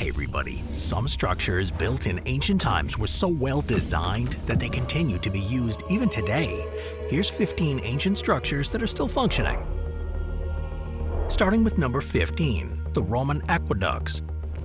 Hey everybody, some structures built in ancient times were so well designed that they continue to be used even today. Here's 15 ancient structures that are still functioning. Starting with number 15, the Roman aqueducts.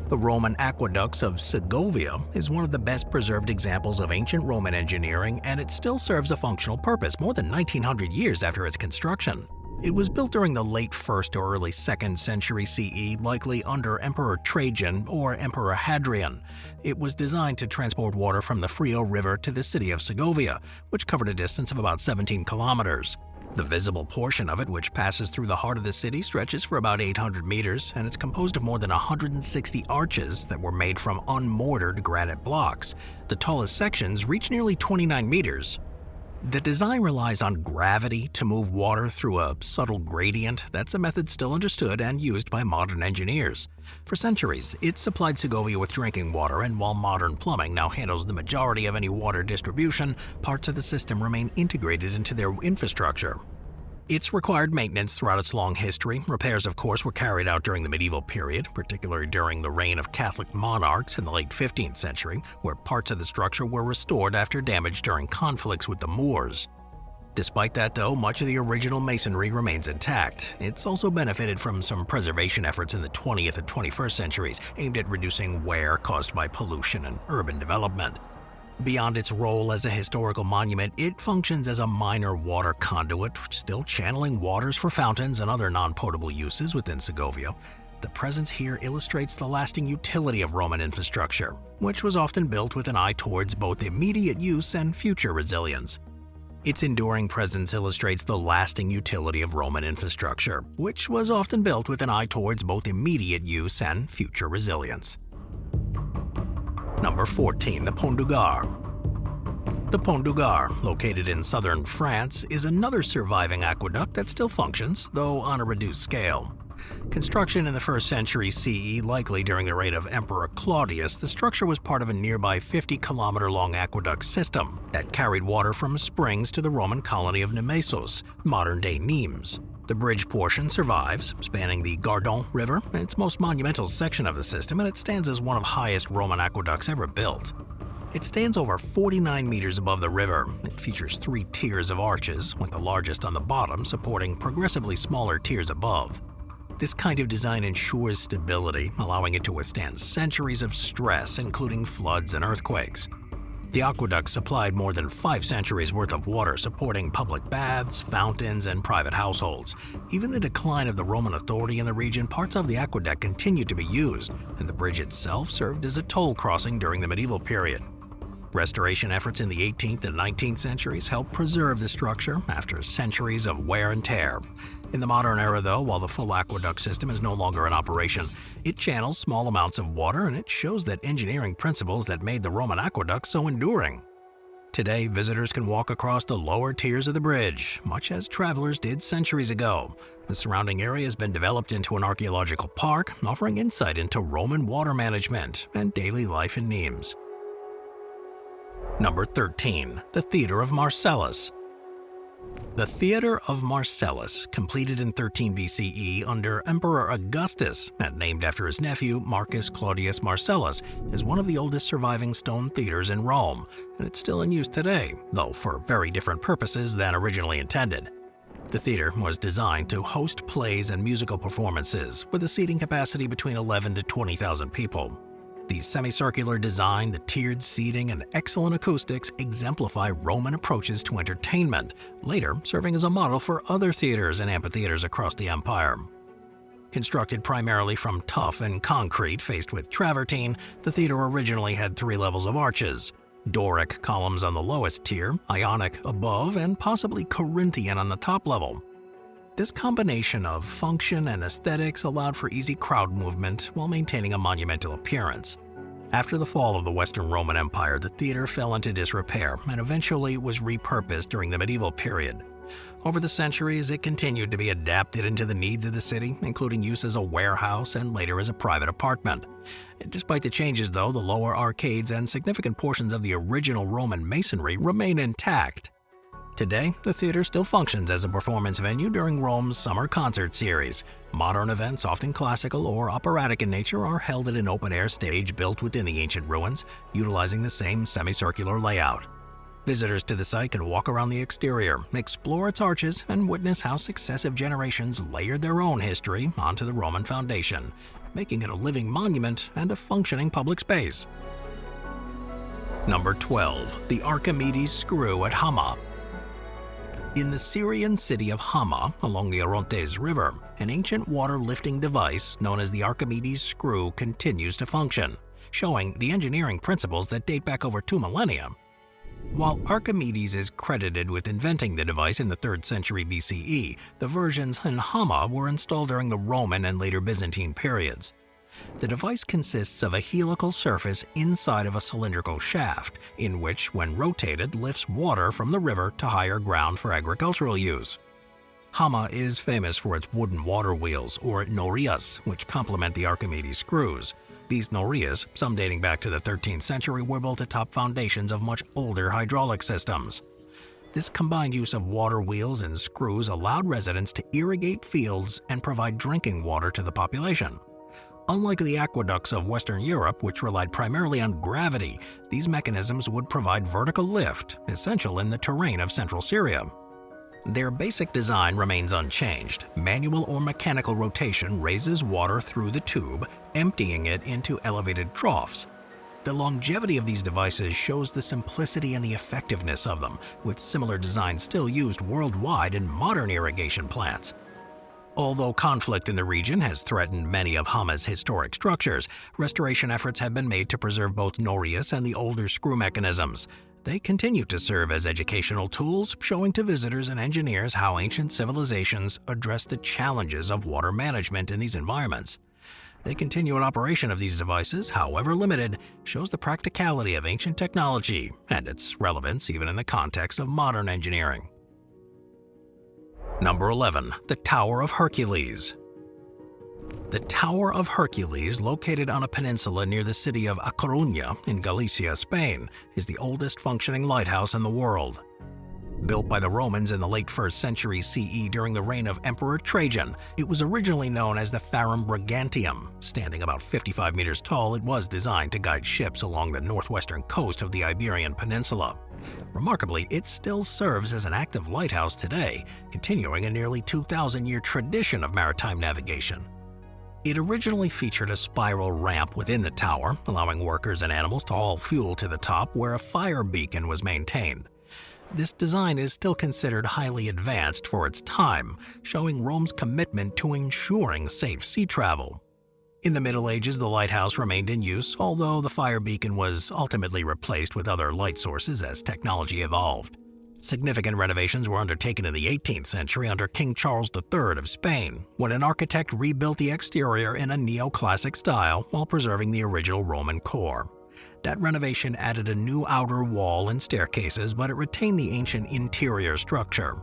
The Roman aqueducts of Segovia is one of the best preserved examples of ancient Roman engineering, and it still serves a functional purpose more than 1900 years after its construction. It was built during the late 1st or early 2nd century CE, likely under Emperor Trajan or Emperor Hadrian. It was designed to transport water from the Frio River to the city of Segovia, which covered a distance of about 17 kilometers. The visible portion of it, which passes through the heart of the city, stretches for about 800 meters, and it's composed of more than 160 arches that were made from unmortared granite blocks. The tallest sections reach nearly 29 meters. The design relies on gravity to move water through a subtle gradient. That's a method still understood and used by modern engineers. For centuries, it supplied Segovia with drinking water, and while modern plumbing now handles the majority of any water distribution, parts of the system remain integrated into their infrastructure. It's required maintenance throughout its long history. Repairs, of course, were carried out during the medieval period, particularly during the reign of Catholic monarchs in the late 15th century, where parts of the structure were restored after damage during conflicts with the Moors. Despite that, though, much of the original masonry remains intact. It's also benefited from some preservation efforts in the 20th and 21st centuries aimed at reducing wear caused by pollution and urban development. Beyond its role as a historical monument, it functions as a minor water conduit, still channeling waters for fountains and other non-potable uses within Segovia. The presence here illustrates the lasting utility of Roman infrastructure, which was often built with an eye towards both immediate use and future resilience. Its enduring presence illustrates the lasting utility of Roman infrastructure, which was often built with an eye towards both immediate use and future resilience. Number 14, the Pont du Gard. The Pont du Gard, located in southern France, is another surviving aqueduct that still functions, though on a reduced scale. Construction in the 1st century CE, likely during the reign of Emperor Claudius, the structure was part of a nearby 50-kilometer-long aqueduct system that carried water from springs to the Roman colony of Nemesis, modern-day Nimes. The bridge portion survives, spanning the Gardon River, its most monumental section of the system, and it stands as one of the highest Roman aqueducts ever built. It stands over 49 meters above the river. It features 3 tiers of arches, with the largest on the bottom supporting progressively smaller tiers above. This kind of design ensures stability, allowing it to withstand centuries of stress, including floods and earthquakes. The aqueduct supplied more than 5 centuries worth of water, supporting public baths, fountains, and private households. Even the decline of the Roman authority in the region, parts of the aqueduct continued to be used, and the bridge itself served as a toll crossing during the medieval period. Restoration efforts in the 18th and 19th centuries helped preserve the structure after centuries of wear and tear. In the modern era, though, while the full aqueduct system is no longer in operation, it channels small amounts of water, and it shows that engineering principles that made the Roman aqueduct so enduring. Today, visitors can walk across the lower tiers of the bridge, much as travelers did centuries ago. The surrounding area has been developed into an archaeological park, offering insight into Roman water management and daily life in Nimes. Number 13, the Theater of Marcellus. The Theater of Marcellus, completed in 13 BCE under Emperor Augustus and named after his nephew Marcus Claudius Marcellus, is one of the oldest surviving stone theaters in Rome, and it's still in use today, though for very different purposes than originally intended. The theater was designed to host plays and musical performances, with a seating capacity between 11 to 20,000 people. The semicircular design, the tiered seating, and excellent acoustics exemplify Roman approaches to entertainment, later serving as a model for other theaters and amphitheaters across the empire. Constructed primarily from tuff and concrete faced with travertine, the theater originally had 3 levels of arches: Doric columns on the lowest tier, Ionic above, and possibly Corinthian on the top level. This combination of function and aesthetics allowed for easy crowd movement while maintaining a monumental appearance. After the fall of the Western Roman Empire, the theater fell into disrepair and eventually was repurposed during the medieval period. Over the centuries, it continued to be adapted into the needs of the city, including use as a warehouse and later as a private apartment. Despite the changes, though, the lower arcades and significant portions of the original Roman masonry remain intact. Today, the theater still functions as a performance venue during Rome's summer concert series. Modern events, often classical or operatic in nature, are held at an open-air stage built within the ancient ruins, utilizing the same semicircular layout. Visitors to the site can walk around the exterior, explore its arches, and witness how successive generations layered their own history onto the Roman foundation, making it a living monument and a functioning public space. Number 12. The Archimedes Screw at Hama. In the Syrian city of Hama, along the Orontes River, an ancient water-lifting device known as the Archimedes Screw continues to function, showing the engineering principles that date back over 2 millennia. While Archimedes is credited with inventing the device in the 3rd century BCE, the versions in Hama were installed during the Roman and later Byzantine periods. The device consists of a helical surface inside of a cylindrical shaft, in which, when rotated, lifts water from the river to higher ground for agricultural use. Hama is famous for its wooden water wheels, or norias, which complement the Archimedes screws. These norias, some dating back to the 13th century, were built atop foundations of much older hydraulic systems. This combined use of water wheels and screws allowed residents to irrigate fields and provide drinking water to the population. Unlike the aqueducts of Western Europe, which relied primarily on gravity, these mechanisms would provide vertical lift, essential in the terrain of central Syria. Their basic design remains unchanged. Manual or mechanical rotation raises water through the tube, emptying it into elevated troughs. The longevity of these devices shows the simplicity and the effectiveness of them, with similar designs still used worldwide in modern irrigation plants. Although conflict in the region has threatened many of Hama's historic structures, restoration efforts have been made to preserve both norias and the older screw mechanisms. They continue to serve as educational tools, showing to visitors and engineers how ancient civilizations addressed the challenges of water management in these environments. The continued operation of these devices, however limited, shows the practicality of ancient technology and its relevance even in the context of modern engineering. Number 11. The Tower of Hercules. The Tower of Hercules, located on a peninsula near the city of A Coruña in Galicia, Spain, is the oldest functioning lighthouse in the world. Built by the Romans in the late 1st century CE during the reign of Emperor Trajan, it was originally known as the Forum Brigantium. Standing about 55 meters tall, it was designed to guide ships along the northwestern coast of the Iberian Peninsula. Remarkably, it still serves as an active lighthouse today, continuing a nearly 2,000-year tradition of maritime navigation. It originally featured a spiral ramp within the tower, allowing workers and animals to haul fuel to the top where a fire beacon was maintained. This design is still considered highly advanced for its time, showing Rome's commitment to ensuring safe sea travel. In the Middle Ages, the lighthouse remained in use, although the fire beacon was ultimately replaced with other light sources as technology evolved. Significant renovations were undertaken in the 18th century under King Charles III of Spain, when an architect rebuilt the exterior in a neoclassic style while preserving the original Roman core. That renovation added a new outer wall and staircases, but it retained the ancient interior structure.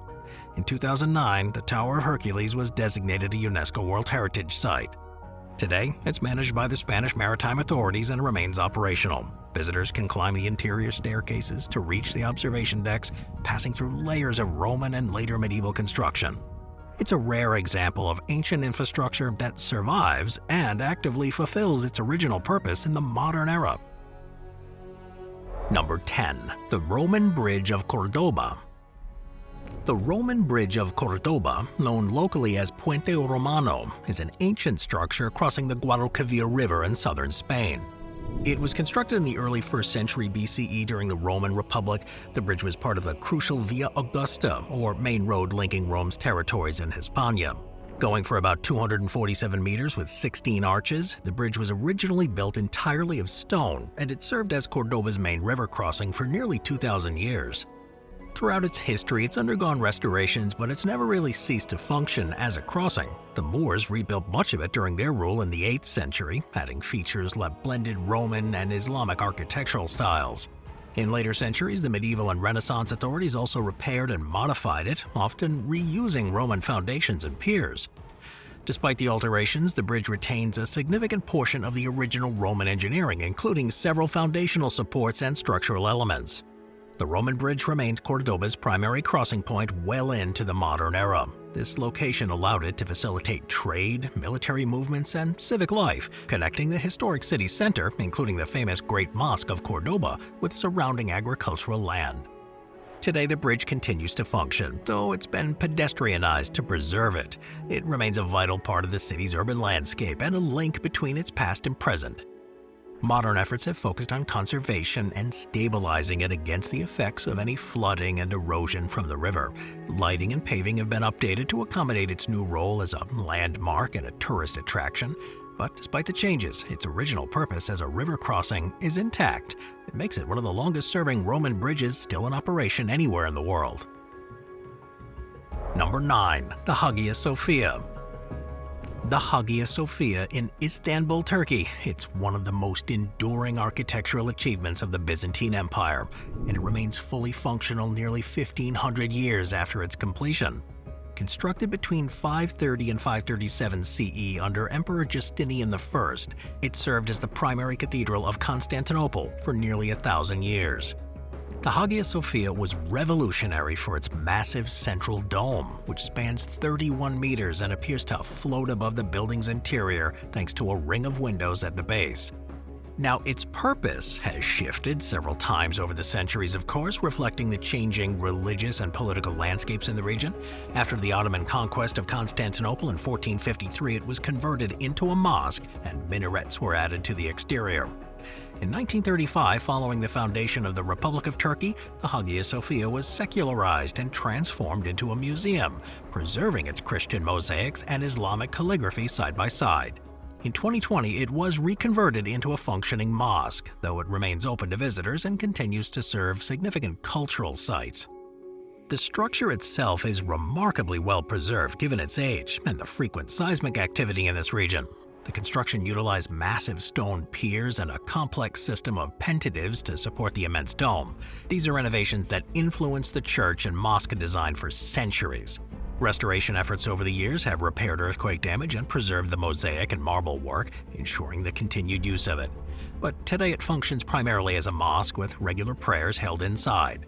In 2009, the Tower of Hercules was designated a UNESCO World Heritage Site. Today, it's managed by the Spanish Maritime Authorities and remains operational. Visitors can climb the interior staircases to reach the observation decks, passing through layers of Roman and later medieval construction. It's a rare example of ancient infrastructure that survives and actively fulfills its original purpose in the modern era. Number 10. The Roman Bridge of Cordoba. The Roman Bridge of Cordoba, known locally as Puente Romano, is an ancient structure crossing the Guadalquivir River in southern Spain. It was constructed in the early 1st century BCE during the Roman Republic. The bridge was part of the crucial Via Augusta, or main road linking Rome's territories in Hispania. Going for about 247 meters with 16 arches, the bridge was originally built entirely of stone, and it served as Cordoba's main river crossing for nearly 2,000 years. Throughout its history, it's undergone restorations, but it's never really ceased to function as a crossing. The Moors rebuilt much of it during their rule in the 8th century, adding features like blended Roman and Islamic architectural styles. In later centuries, the medieval and Renaissance authorities also repaired and modified it, often reusing Roman foundations and piers. Despite the alterations, the bridge retains a significant portion of the original Roman engineering, including several foundational supports and structural elements. The Roman bridge remained Cordoba's primary crossing point well into the modern era. This location allowed it to facilitate trade, military movements, and civic life, connecting the historic city center, including the famous Great Mosque of Cordoba, with surrounding agricultural land. Today, the bridge continues to function, though it's been pedestrianized to preserve it. It remains a vital part of the city's urban landscape and a link between its past and present. Modern efforts have focused on conservation and stabilizing it against the effects of any flooding and erosion from the river. Lighting and paving have been updated to accommodate its new role as a landmark and a tourist attraction. But despite the changes, its original purpose as a river crossing is intact. It makes it one of the longest-serving Roman bridges still in operation anywhere in the world. Number 9. The Hagia Sophia. The Hagia Sophia in Istanbul, Turkey. It's one of the most enduring architectural achievements of the Byzantine Empire, and it remains fully functional nearly 1,500 years after its completion. Constructed between 530 and 537 CE under Emperor Justinian I, it served as the primary cathedral of Constantinople for nearly 1,000 years. The Hagia Sophia was revolutionary for its massive central dome, which spans 31 meters and appears to float above the building's interior thanks to a ring of windows at the base. Now, its purpose has shifted several times over the centuries, of course, reflecting the changing religious and political landscapes in the region. After the Ottoman conquest of Constantinople in 1453, it was converted into a mosque and minarets were added to the exterior. In 1935, following the foundation of the Republic of Turkey, the Hagia Sophia was secularized and transformed into a museum, preserving its Christian mosaics and Islamic calligraphy side by side. In 2020, it was reconverted into a functioning mosque, though it remains open to visitors and continues to serve significant cultural sites. The structure itself is remarkably well preserved given its age and the frequent seismic activity in this region. The construction utilized massive stone piers and a complex system of pentatives to support the immense dome. These are innovations that influenced the church and mosque design for centuries. Restoration efforts over the years have repaired earthquake damage and preserved the mosaic and marble work, ensuring the continued use of it. But today it functions primarily as a mosque with regular prayers held inside.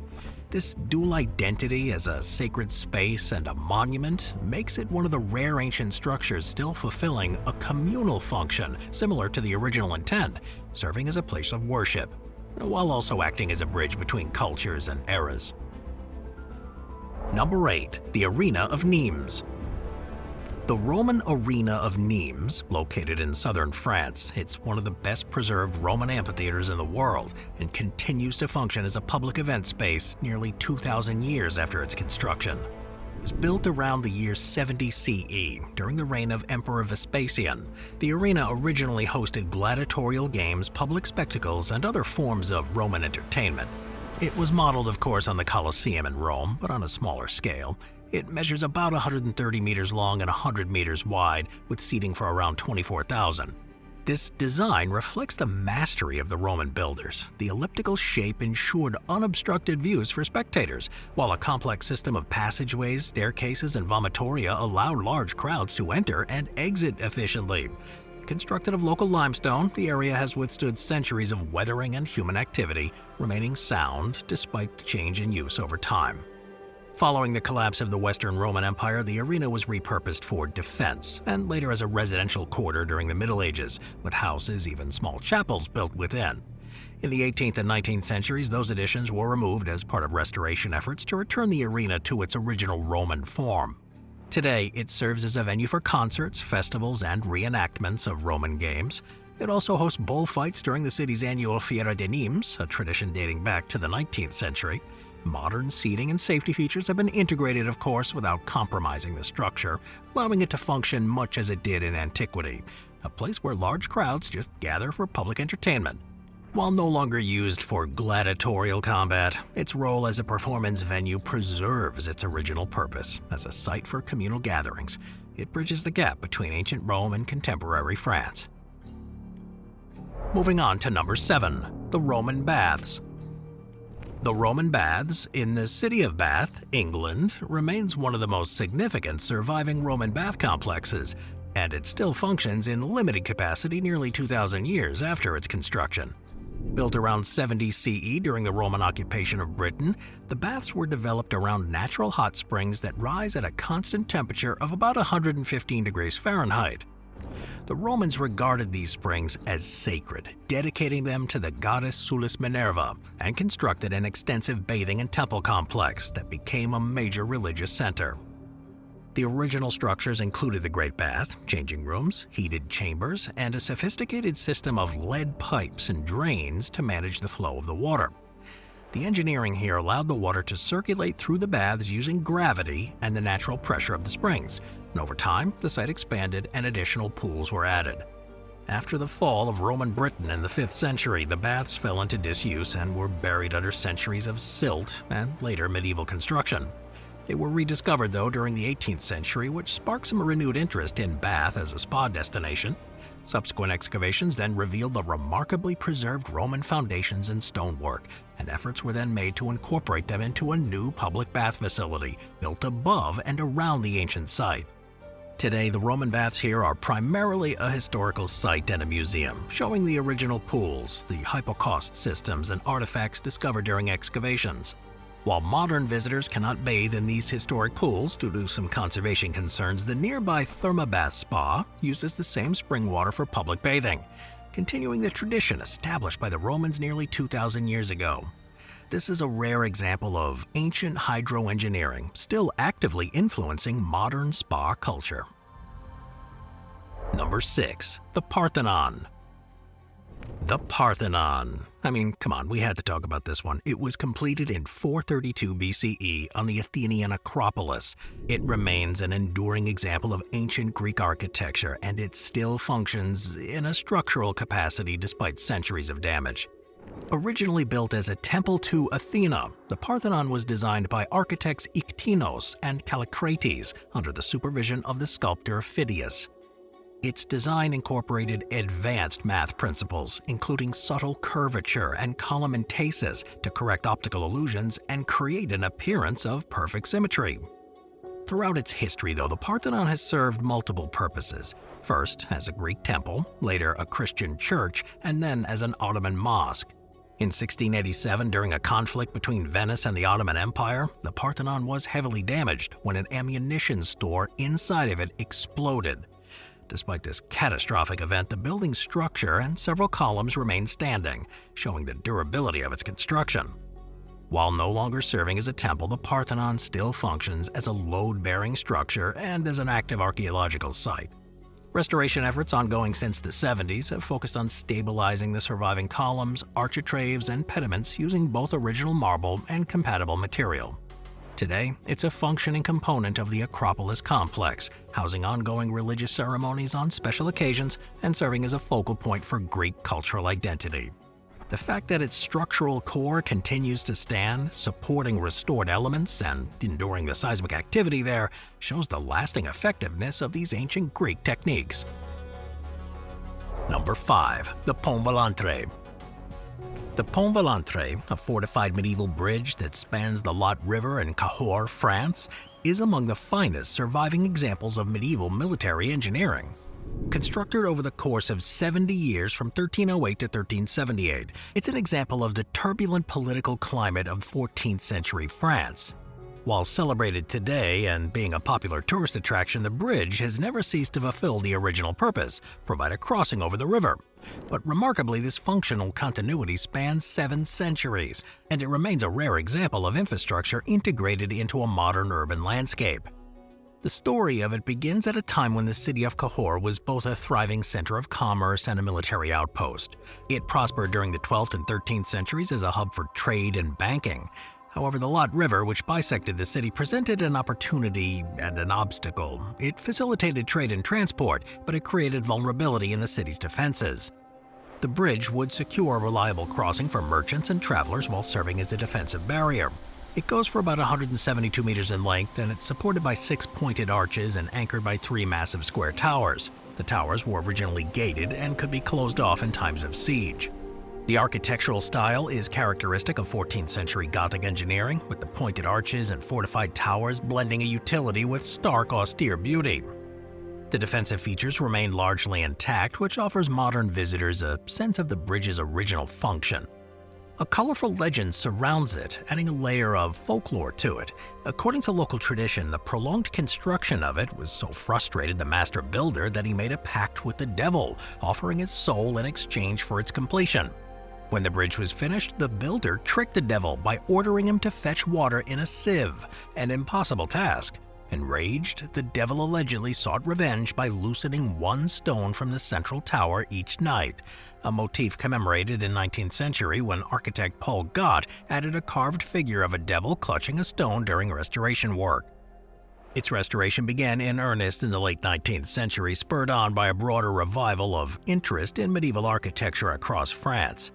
This dual identity as a sacred space and a monument makes it one of the rare ancient structures still fulfilling a communal function similar to the original intent, serving as a place of worship, while also acting as a bridge between cultures and eras. Number 8. The Arena of Nimes. The Roman Arena of Nimes, located in southern France, it's one of the best preserved Roman amphitheaters in the world and continues to function as a public event space nearly 2,000 years after its construction. It was built around the year 70 CE, during the reign of Emperor Vespasian. The arena originally hosted gladiatorial games, public spectacles, and other forms of Roman entertainment. It was modeled, of course, on the Colosseum in Rome, but on a smaller scale. It measures about 130 meters long and 100 meters wide, with seating for around 24,000. This design reflects the mastery of the Roman builders. The elliptical shape ensured unobstructed views for spectators, while a complex system of passageways, staircases, and vomitoria allowed large crowds to enter and exit efficiently. Constructed of local limestone, the area has withstood centuries of weathering and human activity, remaining sound despite the change in use over time. Following the collapse of the Western Roman Empire, the arena was repurposed for defense, and later as a residential quarter during the Middle Ages, with houses, even small chapels built within. In the 18th and 19th centuries, those additions were removed as part of restoration efforts to return the arena to its original Roman form. Today, it serves as a venue for concerts, festivals, and reenactments of Roman games. It also hosts bullfights during the city's annual Fiera de Nimes, a tradition dating back to the 19th century. Modern seating and safety features have been integrated, of course, without compromising the structure, allowing it to function much as it did in antiquity, a place where large crowds just gather for public entertainment. While no longer used for gladiatorial combat, its role as a performance venue preserves its original purpose as a site for communal gatherings. It bridges the gap between ancient Rome and contemporary France. Moving on to number 7, the Roman Baths. The Roman Baths in the city of Bath, England, remains one of the most significant surviving Roman bath complexes, and it still functions in limited capacity nearly 2,000 years after its construction. Built around 70 CE during the Roman occupation of Britain, the baths were developed around natural hot springs that rise at a constant temperature of about 115 degrees Fahrenheit. The Romans regarded these springs as sacred, dedicating them to the goddess Sulis Minerva, and constructed an extensive bathing and temple complex that became a major religious center. The original structures included the Great Bath, changing rooms, heated chambers, and a sophisticated system of lead pipes and drains to manage the flow of the water. The engineering here allowed the water to circulate through the baths using gravity and the natural pressure of the springs, and over time, the site expanded and additional pools were added. After the fall of Roman Britain in the 5th century, the baths fell into disuse and were buried under centuries of silt and later medieval construction. They were rediscovered, though, during the 18th century, which sparked some renewed interest in Bath as a spa destination. Subsequent excavations then revealed the remarkably preserved Roman foundations and stonework, and efforts were then made to incorporate them into a new public bath facility built above and around the ancient site. Today, the Roman baths here are primarily a historical site and a museum, showing the original pools, the hypocaust systems, and artifacts discovered during excavations. While modern visitors cannot bathe in these historic pools due to some conservation concerns, the nearby Thermabath Spa uses the same spring water for public bathing, continuing the tradition established by the Romans nearly 2,000 years ago. This is a rare example of ancient hydroengineering still actively influencing modern spa culture. Number 6. The Parthenon. The Parthenon. I mean, come on, we had to talk about this one. It was completed in 432 BCE on the Athenian Acropolis. It remains an enduring example of ancient Greek architecture, and it still functions in a structural capacity despite centuries of damage. Originally built as a temple to Athena, the Parthenon was designed by architects Iktinos and Callicrates under the supervision of the sculptor Phidias. Its design incorporated advanced math principles, including subtle curvature and columentasis to correct optical illusions and create an appearance of perfect symmetry. Throughout its history, though, the Parthenon has served multiple purposes. First, as a Greek temple, later a Christian church, and then as an Ottoman mosque. In 1687, during a conflict between Venice and the Ottoman Empire, the Parthenon was heavily damaged when an ammunition store inside of it exploded. Despite this catastrophic event, the building's structure and several columns remain standing, showing the durability of its construction. While no longer serving as a temple, the Parthenon still functions as a load-bearing structure and as an active archaeological site. Restoration efforts ongoing since the 70s have focused on stabilizing the surviving columns, architraves, and pediments using both original marble and compatible material. Today, it's a functioning component of the Acropolis complex, housing ongoing religious ceremonies on special occasions and serving as a focal point for Greek cultural identity. The fact that its structural core continues to stand, supporting restored elements and enduring the seismic activity there, shows the lasting effectiveness of these ancient Greek techniques. Number 5. The Pont Valentre. The Pont Valentre, a fortified medieval bridge that spans the Lot River in Cahors, France, is among the finest surviving examples of medieval military engineering. Constructed over the course of 70 years from 1308 to 1378, it's an example of the turbulent political climate of 14th century France. While celebrated today and being a popular tourist attraction, the bridge has never ceased to fulfill the original purpose, provide a crossing over the river. But remarkably, this functional continuity spans 7 centuries, and it remains a rare example of infrastructure integrated into a modern urban landscape. The story of it begins at a time when the city of Cahors was both a thriving center of commerce and a military outpost. It prospered during the 12th and 13th centuries as a hub for trade and banking. However, the Lot River, which bisected the city, presented an opportunity and an obstacle. It facilitated trade and transport, but it created vulnerability in the city's defenses. The bridge would secure a reliable crossing for merchants and travelers while serving as a defensive barrier. It goes for about 172 meters in length, and it's supported by 6 pointed arches and anchored by 3 massive square towers. The towers were originally gated and could be closed off in times of siege. The architectural style is characteristic of 14th century Gothic engineering, with the pointed arches and fortified towers blending a utility with stark, austere beauty. The defensive features remain largely intact, which offers modern visitors a sense of the bridge's original function. A colorful legend surrounds it, adding a layer of folklore to it. According to local tradition, the prolonged construction of it was so frustrated the master builder that he made a pact with the devil, offering his soul in exchange for its completion. When the bridge was finished, the builder tricked the devil by ordering him to fetch water in a sieve, an impossible task. Enraged, the devil allegedly sought revenge by loosening one stone from the central tower each night, a motif commemorated in 19th century when architect Paul Gott added a carved figure of a devil clutching a stone during restoration work. Its restoration began in earnest in the late 19th century, spurred on by a broader revival of interest in medieval architecture across France.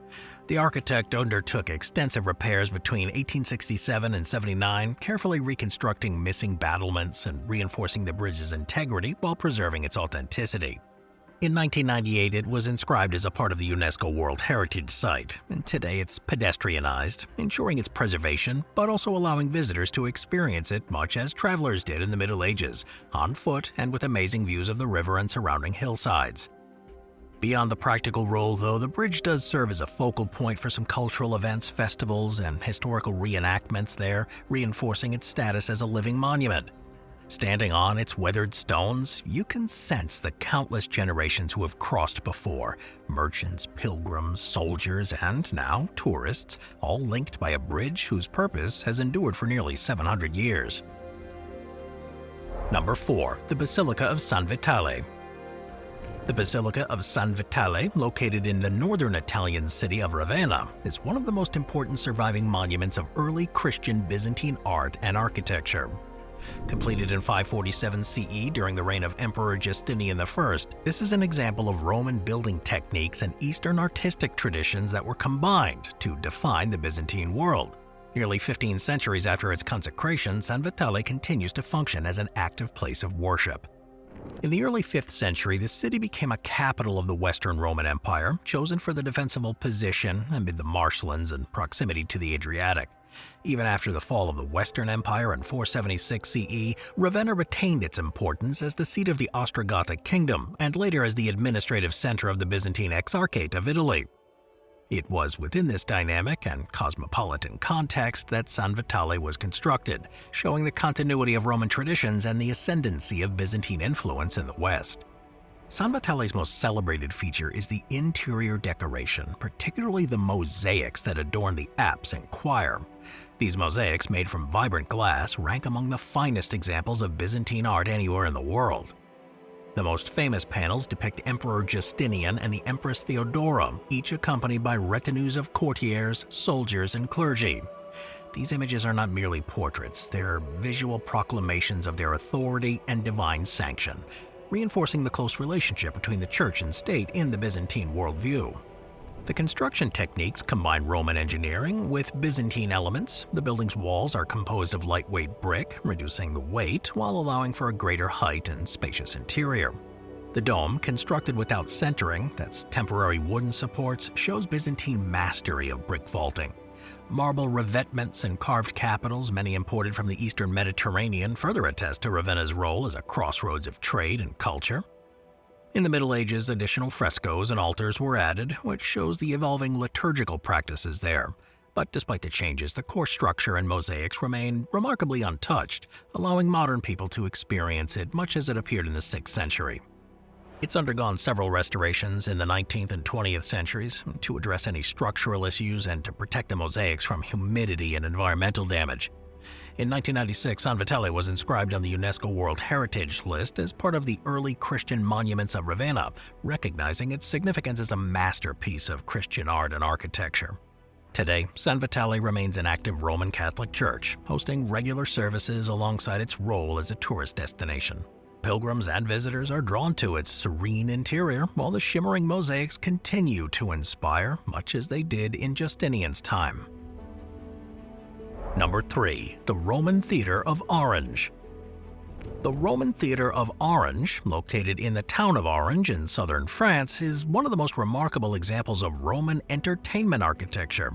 The architect undertook extensive repairs between 1867 and 79, carefully reconstructing missing battlements and reinforcing the bridge's integrity while preserving its authenticity. In 1998, it was inscribed as a part of the UNESCO World Heritage Site, and today it's pedestrianized, ensuring its preservation but also allowing visitors to experience it much as travelers did in the Middle Ages, on foot and with amazing views of the river and surrounding hillsides. Beyond the practical role, though, the bridge does serve as a focal point for some cultural events, festivals, and historical reenactments there, reinforcing its status as a living monument. Standing on its weathered stones, you can sense the countless generations who have crossed before, merchants, pilgrims, soldiers, and now tourists, all linked by a bridge whose purpose has endured for nearly 700 years. Number 4. The Basilica of San Vitale. The Basilica of San Vitale, located in the northern Italian city of Ravenna, is one of the most important surviving monuments of early Christian Byzantine art and architecture. Completed in 547 CE during the reign of Emperor Justinian I, this is an example of Roman building techniques and Eastern artistic traditions that were combined to define the Byzantine world. Nearly 15 centuries after its consecration, San Vitale continues to function as an active place of worship. In the early 5th century, the city became a capital of the Western Roman Empire, chosen for the defensible position amid the marshlands and proximity to the Adriatic. Even after the fall of the Western Empire in 476 CE, Ravenna retained its importance as the seat of the Ostrogothic kingdom and later as the administrative center of the Byzantine Exarchate of Italy. It was within this dynamic and cosmopolitan context that San Vitale was constructed, showing the continuity of Roman traditions and the ascendancy of Byzantine influence in the West. San Vitale's most celebrated feature is the interior decoration, particularly the mosaics that adorn the apse and choir. These mosaics, made from vibrant glass, rank among the finest examples of Byzantine art anywhere in the world. The most famous panels depict Emperor Justinian and the Empress Theodora, each accompanied by retinues of courtiers, soldiers, and clergy. These images are not merely portraits, they're visual proclamations of their authority and divine sanction, reinforcing the close relationship between the church and state in the Byzantine worldview. The construction techniques combine Roman engineering with Byzantine elements. The building's walls are composed of lightweight brick, reducing the weight while allowing for a greater height and spacious interior. The dome, constructed without centering, that's temporary wooden supports, shows Byzantine mastery of brick vaulting. Marble revetments and carved capitals, many imported from the eastern Mediterranean, further attest to Ravenna's role as a crossroads of trade and culture. In the Middle Ages, additional frescoes and altars were added, which shows the evolving liturgical practices there. But despite the changes, the core structure and mosaics remain remarkably untouched, allowing modern people to experience it much as it appeared in the 6th century. It's undergone several restorations in the 19th and 20th centuries to address any structural issues and to protect the mosaics from humidity and environmental damage. In 1996, San Vitale was inscribed on the UNESCO World Heritage List as part of the early Christian monuments of Ravenna, recognizing its significance as a masterpiece of Christian art and architecture. Today, San Vitale remains an active Roman Catholic church, hosting regular services alongside its role as a tourist destination. Pilgrims and visitors are drawn to its serene interior, while the shimmering mosaics continue to inspire, much as they did in Justinian's time. Number 3. The Roman Theatre of Orange. The Roman Theatre of Orange, located in the town of Orange in southern France, is one of the most remarkable examples of Roman entertainment architecture.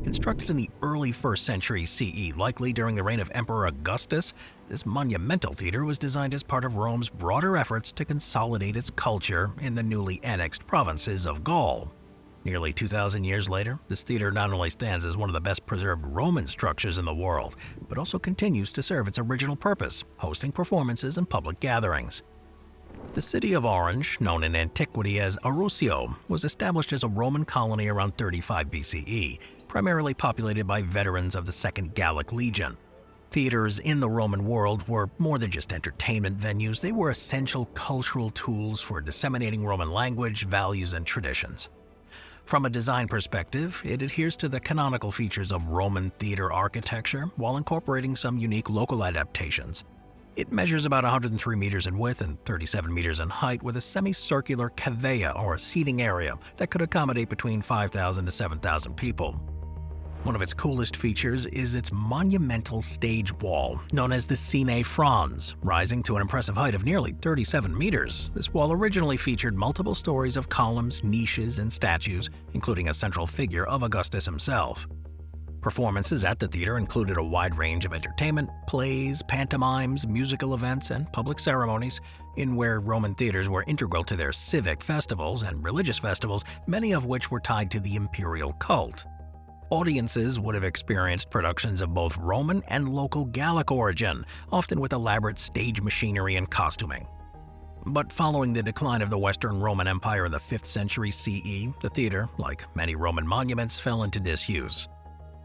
Constructed in the early 1st century CE, likely during the reign of Emperor Augustus, this monumental theater was designed as part of Rome's broader efforts to consolidate its culture in the newly annexed provinces of Gaul. Nearly 2,000 years later, this theater not only stands as one of the best preserved Roman structures in the world, but also continues to serve its original purpose, hosting performances and public gatherings. The city of Orange, known in antiquity as Arusio, was established as a Roman colony around 35 BCE, primarily populated by veterans of the Second Gallic Legion. Theaters in the Roman world were more than just entertainment venues, they were essential cultural tools for disseminating Roman language, values, and traditions. From a design perspective, it adheres to the canonical features of Roman theater architecture while incorporating some unique local adaptations. It measures about 103 meters in width and 37 meters in height with a semicircular cavea or seating area that could accommodate between 5,000 to 7,000 people. One of its coolest features is its monumental stage wall, known as the Sine Franz, rising to an impressive height of nearly 37 meters. This wall originally featured multiple stories of columns, niches, and statues, including a central figure of Augustus himself. Performances at the theater included a wide range of entertainment, plays, pantomimes, musical events, and public ceremonies, in where Roman theaters were integral to their civic festivals and religious festivals, many of which were tied to the imperial cult. Audiences would have experienced productions of both Roman and local Gallic origin, often with elaborate stage machinery and costuming. But following the decline of the Western Roman Empire in the 5th century CE, the theater, like many Roman monuments, fell into disuse.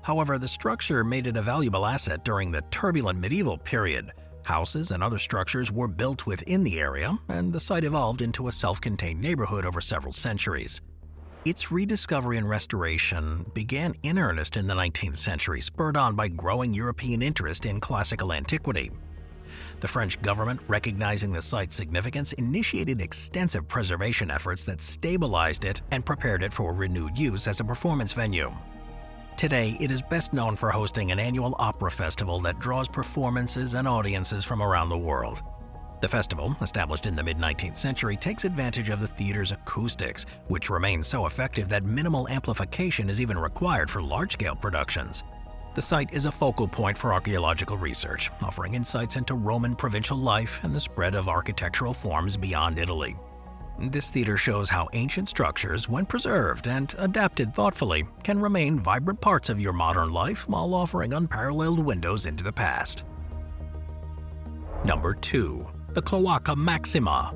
However, the structure made it a valuable asset during the turbulent medieval period. Houses and other structures were built within the area, and the site evolved into a self-contained neighborhood over several centuries. Its rediscovery and restoration began in earnest in the 19th century, spurred on by growing European interest in classical antiquity. The French government, recognizing the site's significance, initiated extensive preservation efforts that stabilized it and prepared it for renewed use as a performance venue. Today, it is best known for hosting an annual opera festival that draws performances and audiences from around the world. The festival, established in the mid-19th century, takes advantage of the theater's acoustics, which remain so effective that minimal amplification is even required for large-scale productions. The site is a focal point for archaeological research, offering insights into Roman provincial life and the spread of architectural forms beyond Italy. This theater shows how ancient structures, when preserved and adapted thoughtfully, can remain vibrant parts of your modern life while offering unparalleled windows into the past. Number 2. The Cloaca Maxima.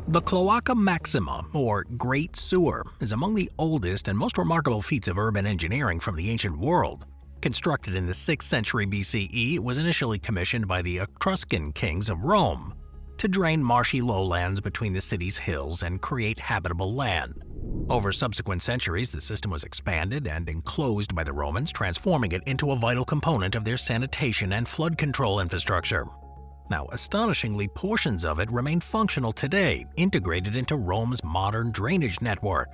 The Cloaca Maxima, or Great Sewer, is among the oldest and most remarkable feats of urban engineering from the ancient world. Constructed in the 6th century BCE, it was initially commissioned by the Etruscan kings of Rome to drain marshy lowlands between the city's hills and create habitable land. Over subsequent centuries, the system was expanded and enclosed by the Romans, transforming it into a vital component of their sanitation and flood control infrastructure. Now, astonishingly, portions of it remain functional today, integrated into Rome's modern drainage network.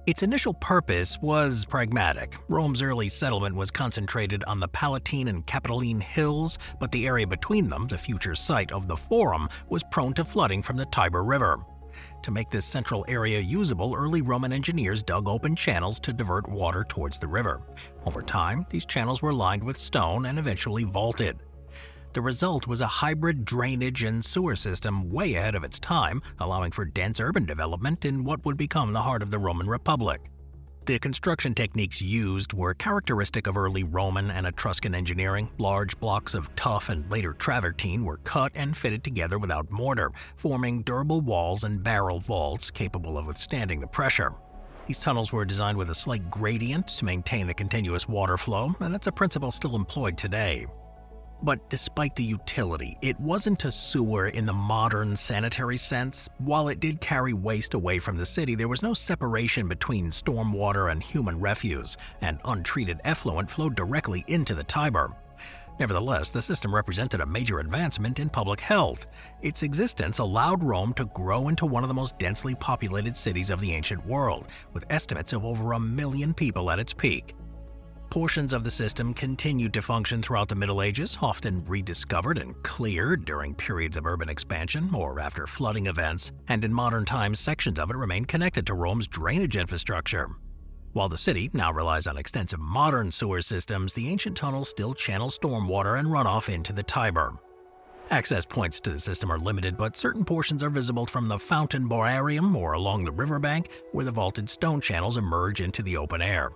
Its initial purpose was pragmatic. Rome's early settlement was concentrated on the Palatine and Capitoline hills, but the area between them, the future site of the Forum, was prone to flooding from the Tiber River. To make this central area usable, early Roman engineers dug open channels to divert water towards the river. Over time, these channels were lined with stone and eventually vaulted. The result was a hybrid drainage and sewer system way ahead of its time, allowing for dense urban development in what would become the heart of the Roman Republic. The construction techniques used were characteristic of early Roman and Etruscan engineering. Large blocks of tuff and later travertine were cut and fitted together without mortar, forming durable walls and barrel vaults capable of withstanding the pressure. These tunnels were designed with a slight gradient to maintain the continuous water flow, and it's a principle still employed today. But despite the utility, it wasn't a sewer in the modern sanitary sense. While it did carry waste away from the city, there was no separation between stormwater and human refuse, and untreated effluent flowed directly into the Tiber. Nevertheless, the system represented a major advancement in public health. Its existence allowed Rome to grow into one of the most densely populated cities of the ancient world, with estimates of over 1 million people at its peak. Portions of the system continued to function throughout the Middle Ages, often rediscovered and cleared during periods of urban expansion or after flooding events, and in modern times sections of it remain connected to Rome's drainage infrastructure. While the city now relies on extensive modern sewer systems, the ancient tunnels still channel stormwater and runoff into the Tiber. Access points to the system are limited, but certain portions are visible from the fountain boarium or along the riverbank, where the vaulted stone channels emerge into the open air.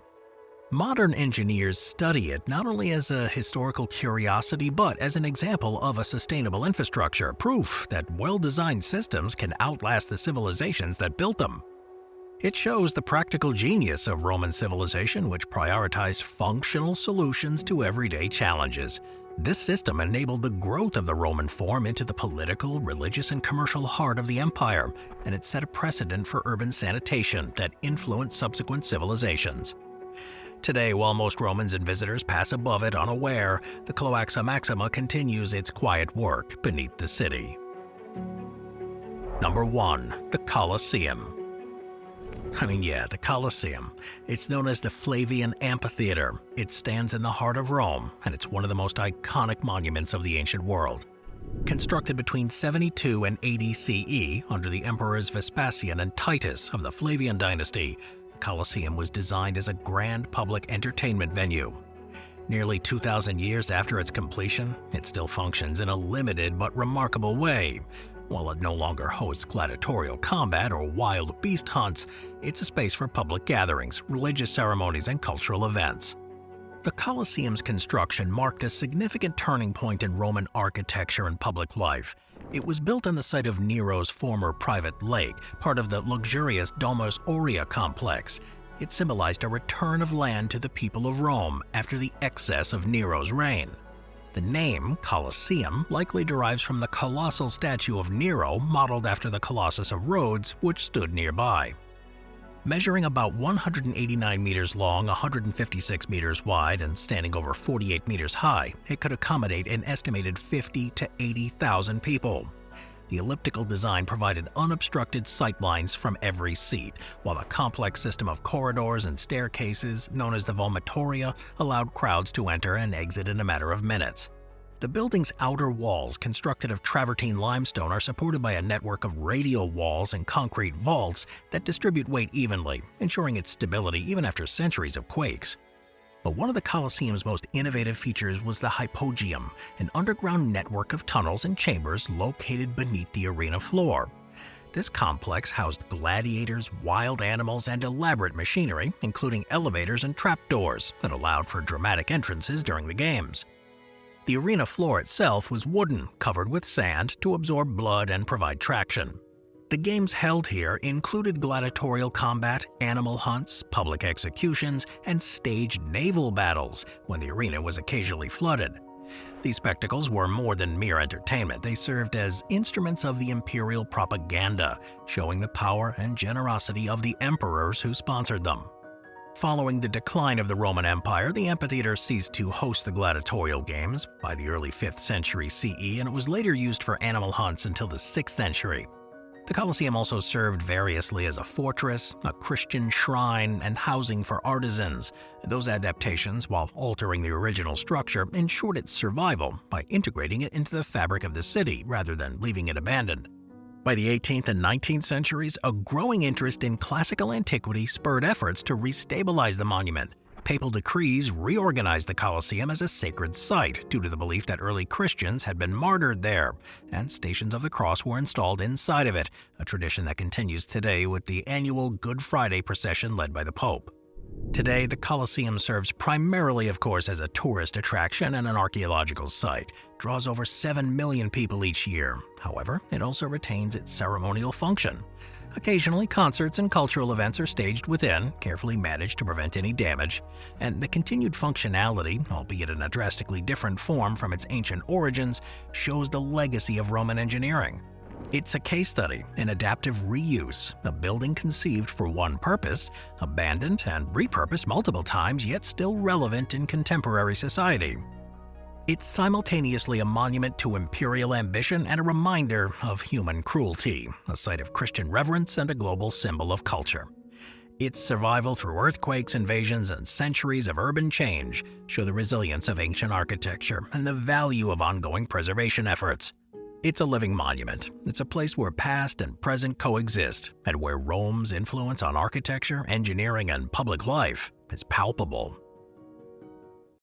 Modern engineers study it not only as a historical curiosity, but as an example of a sustainable infrastructure, proof that well-designed systems can outlast the civilizations that built them. It shows the practical genius of Roman civilization, which prioritized functional solutions to everyday challenges. This system enabled the growth of the Roman form into the political, religious, and commercial heart of the empire, and it set a precedent for urban sanitation that influenced subsequent civilizations. Today, while most Romans and visitors pass above it unaware, the Cloaca Maxima continues its quiet work beneath the city. Number 1. The Colosseum. The Colosseum. It's known as the Flavian Amphitheater. It stands in the heart of Rome, and it's one of the most iconic monuments of the ancient world. Constructed between 72 and 80 CE under the emperors Vespasian and Titus of the Flavian dynasty, the Colosseum was designed as a grand public entertainment venue. Nearly 2,000 years after its completion, it still functions in a limited but remarkable way. While it no longer hosts gladiatorial combat or wild beast hunts, it's a space for public gatherings, religious ceremonies, and cultural events. The Colosseum's construction marked a significant turning point in Roman architecture and public life. It was built on the site of Nero's former private lake, part of the luxurious Domus Aurea complex. It symbolized a return of land to the people of Rome after the excess of Nero's reign. The name, Colosseum, likely derives from the colossal statue of Nero modeled after the Colossus of Rhodes, which stood nearby. Measuring about 189 meters long, 156 meters wide, and standing over 48 meters high, it could accommodate an estimated 50 to 80,000 people. The elliptical design provided unobstructed sightlines from every seat, while a complex system of corridors and staircases, known as the vomitoria, allowed crowds to enter and exit in a matter of minutes. The building's outer walls, constructed of travertine limestone, are supported by a network of radial walls and concrete vaults that distribute weight evenly, ensuring its stability even after centuries of quakes. But one of the Colosseum's most innovative features was the hypogeum, an underground network of tunnels and chambers located beneath the arena floor. This complex housed gladiators, wild animals, and elaborate machinery, including elevators and trapdoors that allowed for dramatic entrances during the games. The arena floor itself was wooden, covered with sand to absorb blood and provide traction. The games held here included gladiatorial combat, animal hunts, public executions, and staged naval battles when the arena was occasionally flooded. These spectacles were more than mere entertainment. They served as instruments of the imperial propaganda, showing the power and generosity of the emperors who sponsored them. Following the decline of the Roman Empire, the amphitheater ceased to host the gladiatorial games by the early 5th century CE, and it was later used for animal hunts until the 6th century. The Colosseum also served variously as a fortress, a Christian shrine, and housing for artisans. Those adaptations, while altering the original structure, ensured its survival by integrating it into the fabric of the city rather than leaving it abandoned. By the 18th and 19th centuries, a growing interest in classical antiquity spurred efforts to restabilize the monument. Papal decrees reorganized the Colosseum as a sacred site due to the belief that early Christians had been martyred there, and Stations of the Cross were installed inside of it, a tradition that continues today with the annual Good Friday procession led by the Pope. Today, the Colosseum serves primarily, of course, as a tourist attraction and an archaeological site. It draws over 7 million people each year. However, it also retains its ceremonial function. Occasionally, concerts and cultural events are staged within, carefully managed to prevent any damage, and the continued functionality, albeit in a drastically different form from its ancient origins, shows the legacy of Roman engineering. It's a case study in adaptive reuse, a building conceived for one purpose, abandoned and repurposed multiple times, yet still relevant in contemporary society. It's simultaneously a monument to imperial ambition and a reminder of human cruelty, a site of Christian reverence and a global symbol of culture. Its survival through earthquakes, invasions, and centuries of urban change show the resilience of ancient architecture and the value of ongoing preservation efforts. It's a living monument. It's a place where past and present coexist, and where Rome's influence on architecture, engineering, and public life is palpable.